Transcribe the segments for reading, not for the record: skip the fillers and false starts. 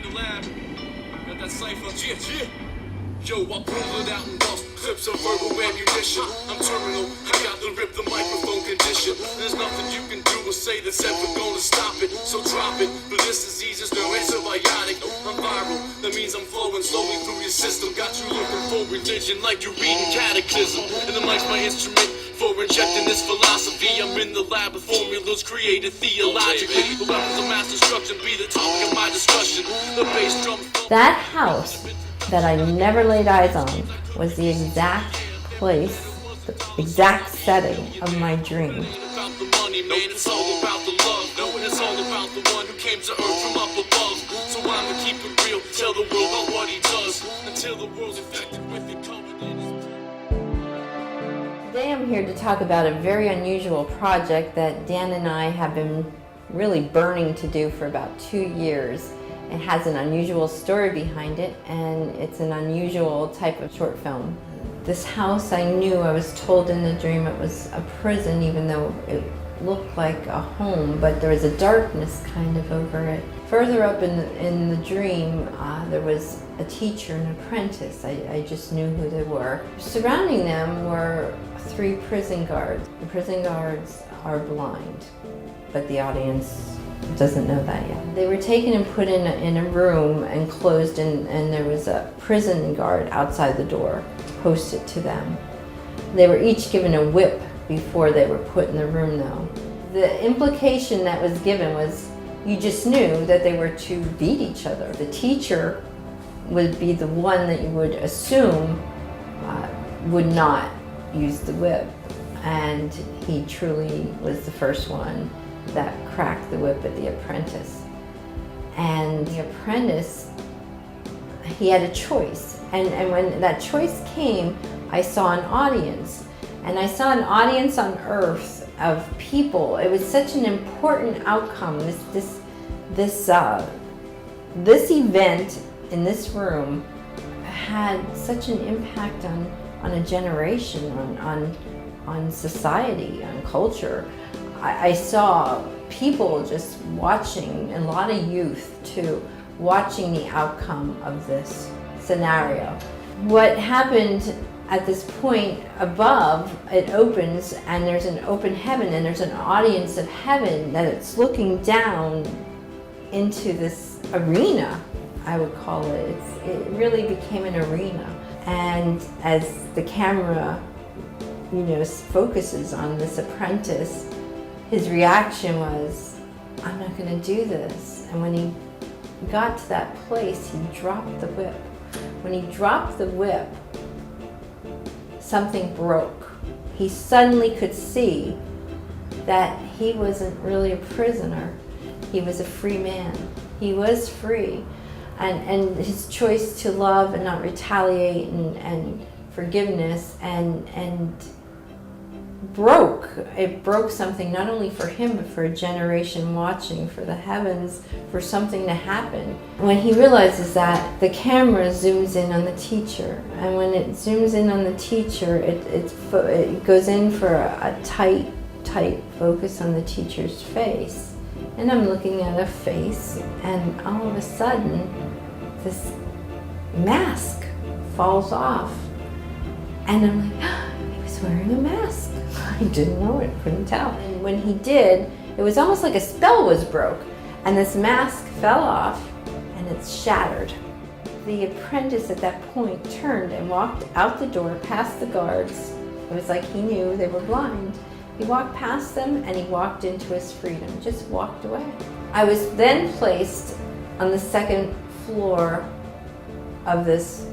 the lab. Got that cipher. Yo, I pull it out and bust clips of verbal ammunition. I'm terminal, I got to rip the microphone condition. There's nothing you can do or say that's ever gonna stop it. So drop it, but this disease is no antibiotic. I'm viral, that means I'm flowing slowly through your system. Got you looking for religion like you're reading catechism. And the mic's my instrument for injecting this philosophy. I'm in the lab with formulas created theologically. The weapons of mass destruction be the topic of my discussion. The bass drum. That house that I never laid eyes on was the exact place, the exact setting of my dream. It's all about the love. No, it's all about the one who came to earth from up above. So I'ma keep it real, tell the world about what he does until the world's infected with it covered in his. Today I'm here to talk about a very unusual project that Dan and I have been really burning to do for about 2 years. It has an unusual story behind it, and it's an unusual type of short film. This house, I knew, I was told in the dream it was a prison, even though it looked like a home, but there was a darkness kind of over it. Further up in the dream, there was a teacher and apprentice. I just knew who they were. Surrounding them were 3 prison guards. The prison guards are blind, but the audience doesn't know that yet. They were taken and put in a room and closed, and there was a prison guard outside the door posted to them. They were each given a whip before they were put in the room though. The implication that was given was you just knew that they were to beat each other. The teacher would be the one that you would assume would not use the whip, and he truly was the first one that cracked the whip at the apprentice. And the apprentice, he had a choice. And when that choice came, I saw an audience. And I saw an audience on earth of people. It was such an important outcome. This event in this room had such an impact on a generation, on society, on culture. I saw people just watching, a lot of youth too, watching the outcome of this scenario. What happened at this point above, it opens and there's an open heaven, and there's an audience of heaven that it's looking down into this arena, I would call it. It really became an arena. And as the camera, focuses on this apprentice, his reaction was, I'm not going to do this. And when he got to that place, he dropped the whip. When he dropped the whip, something broke. He suddenly could see that he wasn't really a prisoner. He was a free man. He was free. And his choice to love and not retaliate and forgiveness and it broke something, not only for him but for a generation watching, for the heavens, for something to happen. When he realizes that, the camera zooms in on the teacher, and when it zooms in on the teacher, it goes in for a tight focus on the teacher's face. And I'm looking at a face, and all of a sudden this mask falls off, and I'm like, he was wearing a mask. I didn't know it, couldn't tell. And when he did, it was almost like a spell was broke, and this mask fell off and it's shattered. The apprentice at that point turned and walked out the door past the guards. It was like he knew they were blind. He walked past them and he walked into his freedom, just walked away. I was then placed on the 2nd floor of this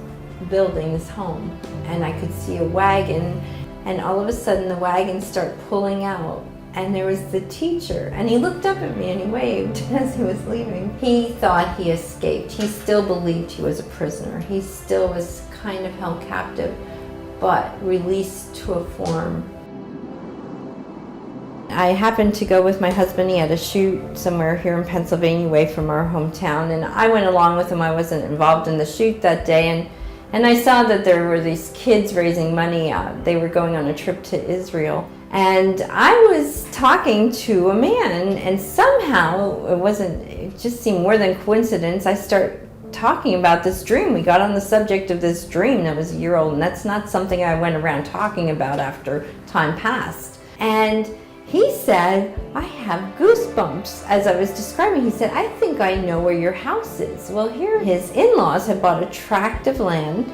building, this home, and I could see a wagon. And all of a sudden the wagon started pulling out, and there was the teacher, and he looked up at me and he waved as he was leaving. He thought he escaped. He still believed he was a prisoner. He still was kind of held captive, but released to a form. I happened to go with my husband. He had a shoot somewhere here in Pennsylvania away from our hometown, and I went along with him. I wasn't involved in the shoot that day, and I saw that there were these kids raising money. They were going on a trip to Israel, And I was talking to a man, and somehow it just seemed more than coincidence. I start talking about this dream. We got on the subject of this dream that was a year old, and that's not something I went around talking about after time passed. And he said, I have goosebumps. As I was describing, he said, I think I know where your house is. Well, here his in-laws had bought a tract of land,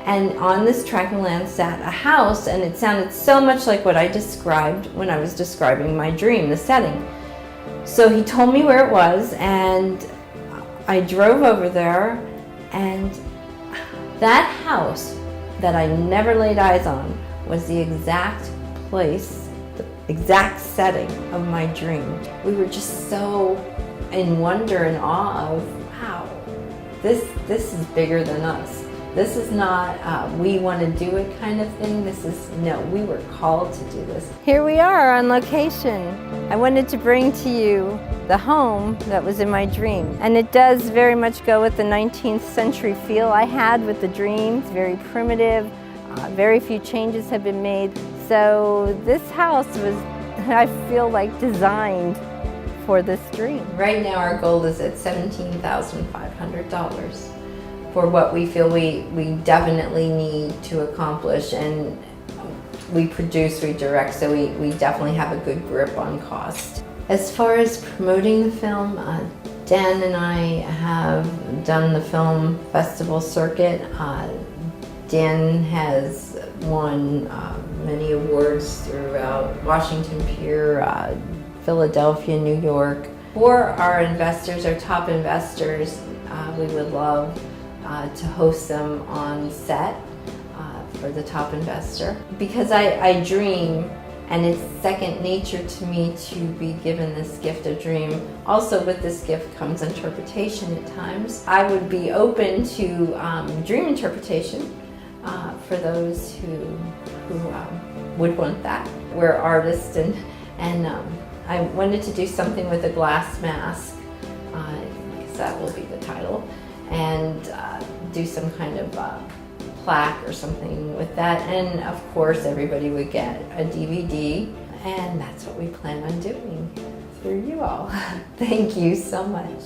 and on this tract of land sat a house, and it sounded so much like what I described when I was describing my dream, the setting. So he told me where it was, and I drove over there, and that house that I never laid eyes on was the exact place, the exact setting of my dream. We were just so in wonder and awe of, wow, this is bigger than us. This is not we want to do it kind of thing. This is, no, we were called to do this. Here we are on location. I wanted to bring to you the home that was in my dream. And it does very much go with the 19th century feel I had with the dream. It's very primitive. Very few changes have been made. So this house was, I feel like, designed for this dream. Right now our goal is at $17,500 for what we feel we definitely need to accomplish, and we produce, we direct, so we definitely have a good grip on cost. As far as promoting the film, Dan and I have done the film festival circuit. Dan has won many awards throughout Washington Pier, Philadelphia, New York. For our investors, our top investors, we would love to host them on set for the top investor. Because I dream, and it's second nature to me to be given this gift of dream. Also with this gift comes interpretation at times. I would be open to dream interpretation for those who would want that. We're artists, and I wanted to do something with a glass mask, because that will be the title, and do some kind of plaque or something with that. And of course everybody would get a DVD, and that's what we plan on doing through you all. Thank you so much.